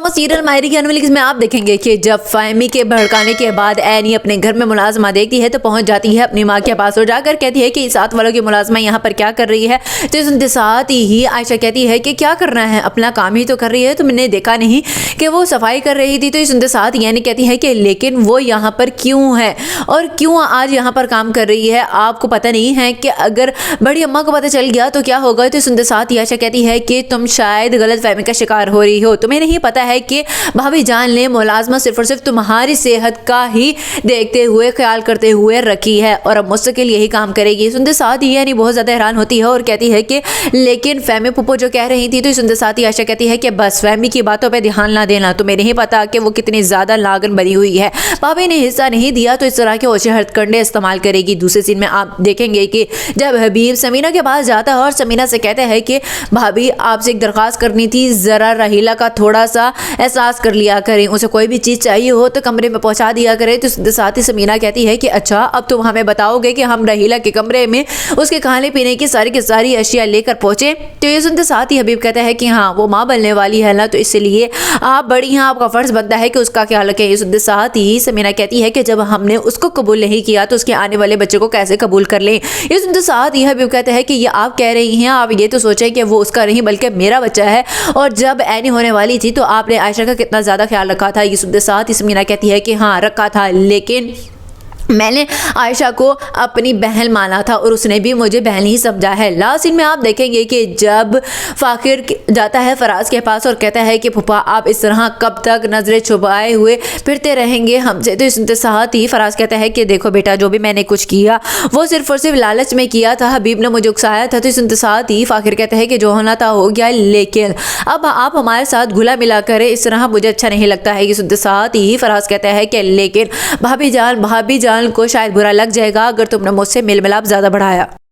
Drama serial मायरी की अनमोल में आप देखेंगे कि जब फहमी के भड़काने के बाद एनी अपने घर में मुलाजमा देखती है तो पहुंच जाती है अपनी माँ के पास और जाकर कहती है कि साथ वालों की मुलाजमा यहाँ पर क्या कर रही है। तो सुनते साथ ही आयशा कहती है कि क्या करना है, अपना काम ही तो कर रही है, तुमने देखा नहीं कि वो सफाई कर रही थी। तो सुनते साथ यानी कहती है कि लेकिन वो यहाँ पर क्यों है और क्यों आज यहाँ पर काम कर रही है, आपको पता नहीं है कि अगर बड़ी अम्मा को पता चल गया तो क्या होगा। तो सुनते साथ ही आयशा कहती है कि तुम शायद गलत फहमी का शिकार हो रही हो, तुम्हें नहीं पता है कि भाभी जान ने मुलाजमा सिर्फ और सिर्फ तुम्हारी सेहत का ही देखते हुए ख्याल करते हुए रखी है और अब मुस्तकिल यही काम करेगी। सुनते साथ ही यानी बहुत ज़्यादा हैरान होती है और कहती है कि लेकिन फहमी पुप्पो जो कह रही थी। तो सुनते साथ ही आयशा कहती है कि बस फहमी की बातों पर ध्यान ना देना, तुम्हें नहीं पता कि वो कितनी ज़्यादा लागन बनी हुई है, भाभी ने हिस्सा नहीं दिया तो इस तरह के ओछे हथकंडे इस्तेमाल करेगी। दूसरे सीन में आप देखेंगे कि जब हबीब समीना के पास जाता है और समीना से कहता है कि भाभी आपसे एक दरख्वास्त करनी थी, ज़रा रहीला का थोड़ा सा एहसास कर लिया करें, उसे कोई भी चीज़ चाहिए हो तो कमरे में पहुंचा दिया करें। तो साथ ही समीना कहती है कि अच्छा अब तुम हमें बताओगे कि हम रहीला के कमरे में उसके खाने पीने की सारी अशिया लेकर पहुंचे। तो ये सुनते साथ ही हबीब कहता है कि हाँ वो माँ बनने वाली है ना, तो इसलिए आप बड़ी हैं, आपका फर्ज बनता है कि उसका ख्याल रखें। ये सुनते साथ ही समीना कहती है कि जब हमने उसको कबूल नहीं किया तो उसके आने वाले बच्चे को कैसे कबूल कर लें। ये सुनते साथ ही हबीब कहता है कि ये आप कह रही हैं, आप ये तो सोचें कि वो उसका नहीं बल्कि मेरा बच्चा है, और जब एनी होने वाली थी तो आपने आयशा का कितना ज़्यादा ख्याल रखा था। ये सुनते साथ ही समीना कहती है कि हाँ रखा था, लेकिन मैंने आयशा को अपनी बहन माना था और उसने भी मुझे बहन ही समझा है। लास्ट सीन में आप देखेंगे कि जब फाकिर जाता है फराज के पास और कहता है कि फूफा आप इस तरह कब तक नज़रें छुपाए हुए फिरते रहेंगे हमसे। तो इसके साथ ही फराज कहता है कि देखो बेटा जो भी मैंने कुछ किया वो सिर्फ और सिर्फ लालच में किया था, हबीब ने मुझे उकसाया था। तो इसके साथ ही फाकिर कहता है कि जो होना था हो गया, लेकिन अब आप हमारे साथ घुला मिला करें, इस तरह मुझे अच्छा नहीं लगता है। इसके साथ ही फराज कहता है कि लेकिन भाभी जान को शायद बुरा लग जाएगा अगर तुमने मुझसे मेल मिलाप ज़्यादा बढ़ाया।